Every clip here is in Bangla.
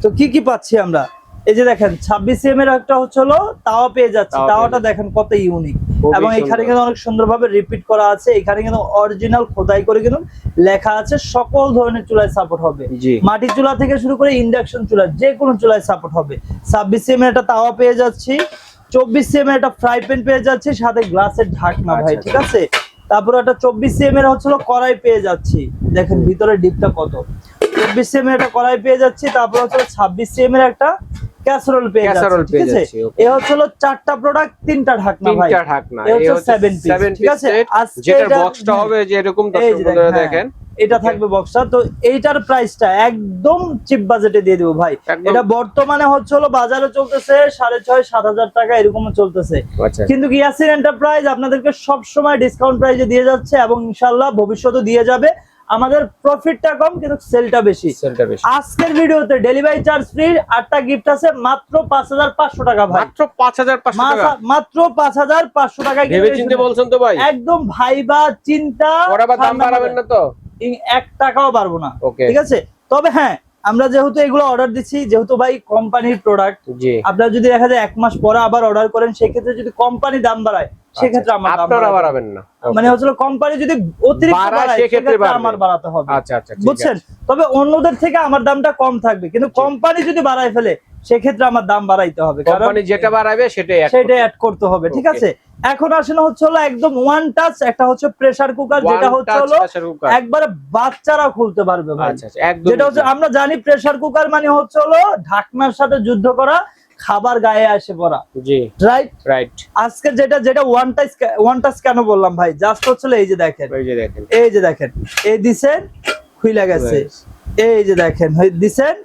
তো কি কি পাচ্ছি আমরা, এই যে দেখেন 26 cm এর একটা হচ্ছে হলো তাওয়া পেয়ে যাচ্ছে। তাওয়াটা দেখেন কত ইউনিক, এবং এখানে কিন্তু অনেক সুন্দরভাবে রিপিট করা আছে। এখানে কিন্তু অরিজিনাল খোদাই করে কিন্তু লেখা আছে সকল ধরনের চুলায় সাপোর্ট হবে। মাটির চুলা থেকে শুরু করে ইন্ডাকশন চুলা যে কোনো চুলায় সাপোর্ট হবে। 26 cm এর একটা তাওয়া পেয়ে যাচ্ছি, 24 cm এর একটা ফ্রাই প্যান পেয়ে যাচ্ছি, সাথে গ্লাসের ঢাকনা ভাই, ঠিক আছে। তারপর একটা 24 cm এর হচ্ছে কড়াই পেয়ে যাচ্ছি, দেখেন ভিতরে ডিপটা কত। 24 cm এর একটা কড়াই পেয়ে যাচ্ছি। তারপর হচ্ছে 26 cm এর একটা ক্যাসারোল পেয়ে যাচ্ছে, ঠিক আছে। এই হচ্ছে হলো 4টা প্রোডাক্ট, 3টা ঢাকনা ভাই, 3টা ঢাকনা। এই হচ্ছে 7 পিস, ঠিক আছে। যেটা বক্সটা হবে যে এরকম দর্শক বন্ধুরা দেখেন, এটা থাকবে বক্সটা। তো এইটার প্রাইসটা একদম চিপ বাজেটে দিয়ে দেবো ভাই। এটা বর্তমানে হচ্ছে হলো বাজারে চলতেছে 6,500-7,000 টাকা এরকম চলতেছে, কিন্তু ইয়াসিন এন্টারপ্রাইজ আপনাদেরকে সব সময় ডিসকাউন্ট প্রাইসে দিয়ে যাচ্ছে, এবং ইনশাআল্লাহ ভবিষ্যতে দিয়ে যাবে। আমাদের প্রফিটটা কম কিন্তু সেলটা বেশি। আজকের ভিডিওতে ডেলিভারি চার্জ ফ্রি, 8টা গিফট আছে মাত্র 5,500 টাকা ভাই, মাত্র 5,500 টাকা, মাত্র 5,500 টাকা। ভেবে চিন্তে বলছেন তো ভাই, একদম ভাইবা চিন্তা, ওরা দাম বাড়াবেন না তো, 1 টাকাও পারবো না, ঠিক আছে। তবে হ্যাঁ, আমরা যেহেতু এগুলো অর্ডার দিচ্ছি, যেহেতু ভাই কোম্পানির প্রোডাক্ট, আপনারা যদি দেখা যায় 1 মাস পরে আবার অর্ডার করেন, সেক্ষেত্রে যদি কোম্পানি দাম বাড়ায় সেক্ষেত্রে আপনারা বাড়াবেন না, মানে হচ্ছে কোম্পানি যদি অতিরিক্ত বাড়ায় সেক্ষেত্রে আমার বাড়াতে হবে। আচ্ছা, বুঝছেন। তবে অন্যদের থেকে আমার দামটা কম থাকবে, কিন্তু কোম্পানি যদি বাড়ায় ফেলে সেক্ষেত্রে আমার দাম বাড়াইতে হবে, কোম্পানি যেটা বাড়াবে সেটাই অ্যাড করতে হবে, ঠিক আছে। এখন আসলে হচ্ছে হলো একদম ওয়ান টাচ, একটা হচ্ছে প্রেসার কুকার, যেটা হচ্ছে হলো একবারে বাচ্চারা খুলতে পারবে ভাই। যেটা হচ্ছে আমরা জানি প্রেসার কুকার মানে হচ্ছে হলো ঢাকনার সাথে যুদ্ধ করা, খাবার গায়ে আসে পড়া, রাইট। আজকে যেটা ওয়ান টাচ কেন বললাম ভাই, জাস্ট হচ্ছে এই যে দেখেন, এই দিছেন খুইলা গেছে, এই যে দেখেন দিছেন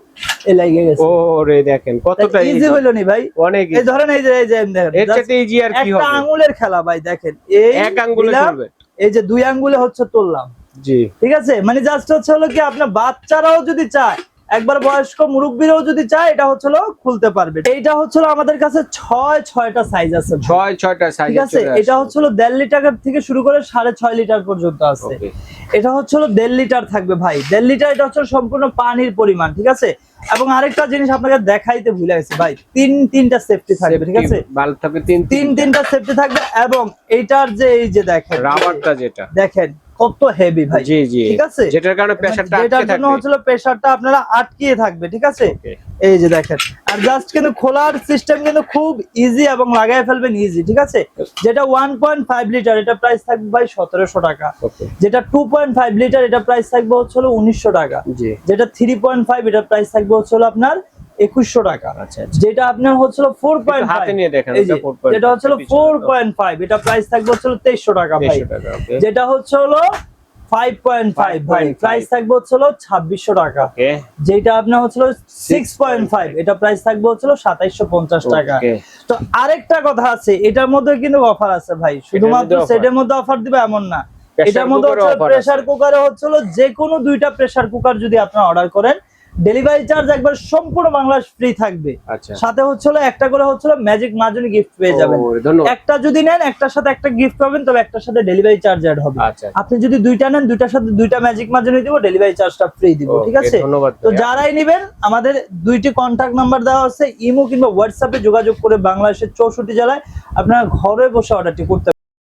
এই লাগে গেছে। ওরে দেখেন কতটা ইজি হইলো নি ভাই, অনেক। এই ধরেন এই যে দেখেন, এর চেয়ে ইজি আর কি হবে, একটা আঙ্গুলের খেলা ভাই। দেখেন এই এক আঙ্গুলে চলবে, এই যে 2 আঙ্গুলে হচ্ছে তুললাম, ঠিক আছে। মানে জাস্ট হচ্ছে হলো কি, আপনার বাচ্চারাও যদি চায়, একবার বয়স্ক মুরব্বীরাও যদি চায়, এটা হচ্ছে খুলতে পারবে। এইটা হচ্ছে আমাদের কাছে 6টা সাইজ আছে, 6টা সাইজ, ঠিক আছে। এটা হচ্ছে 1.5 লিটার থেকে শুরু করে 6.5 লিটার পর্যন্ত আছে। এটা হচ্ছে 1.5 লিটার থাকবে ভাই, 1.5 লিটার। এটা হচ্ছে সম্পূর্ণ পানির পরিমাণ, ঠিক আছে। এবং আরেকটা জিনিস আপনাকে দেখাইতে ভুলে গেছি ভাই, তিনটা সেফটি থাকবে, ঠিক আছে। তিনটা সেফটি থাকবে। এবং এইটার যে এই যে দেখেন রাবারটা, যেটা দেখেন কত হেভি ভাই, ঠিক আছে। যেটার কারণে প্রেসারটা আটকে থাকবে, যেটার জন্য হচ্ছে প্রেসারটা আপনারা আটকিয়ে থাকবে, ঠিক আছে। এই যে দেখেন, আর জাস্ট কিন্তু খোলার সিস্টেম কিন্তু খুব ইজি, এবং লাগায় ফেলবেন ইজি, ঠিক আছে। যেটা 1.5 লিটার, এটা প্রাইস থাকবে ভাই 1700 টাকা। যেটা 2.5 লিটার, এটা প্রাইস থাকবে হচ্ছে 1900 টাকা। যেটা 3.5, এটা প্রাইস থাকবে হচ্ছে আপনার 2100 টাকা। যেটা আপনার হচ্ছে 4.5, হাতে নিয়ে দেখেন, যেটা হচ্ছে 4.5, এটা প্রাইস থাকবে হচ্ছে 2300 টাকা ভাই। যেটা হচ্ছে 5.5 ভাই, প্রাইস থাকবে হচ্ছে 2600 টাকা। যেটা আপনার হচ্ছে 6.5, এটা প্রাইস থাকবে হচ্ছে 2750 টাকা। তো আরেকটা কথা আছে, এটার মধ্যে কিন্তু অফার আছে ভাই, শুধুমাত্র সেটের মধ্যে অফার দিবে এমন না। এটার মধ্যে প্রেসার কুকারে হচ্ছে যে কোনো 2টা প্রেসার কুকার যদি আপনারা অর্ডার করেন, ডেলিভারি চার্জ একবার সম্পূর্ণ বাংলাদেশ ফ্রি থাকবে। সাথে হচ্ছে একটা করে হচ্ছে ম্যাজিক মাজনি গিফট পেয়ে যাবেন। একটা যদি নেন, একটার সাথে একটা গিফট পাবেন, তবে একটার সাথে ডেলিভারি চার্জ অ্যাড হবে। আপনি যদি 2টা নেন, 2টার সাথে 2টা ম্যাজিক মাজনি দিব, ডেলিভারি চার্জটা ফ্রি দিব, ঠিক আছে। তো যারাই নেবেন, আমাদের 2টি কন্টাক্ট নাম্বার দেওয়া আছে, ইমো কিংবা হোয়াটসঅ্যাপে যোগাযোগ করে বাংলাদেশের 64 জেলায় আপনারা ঘরে বসে অর্ডারটি করতে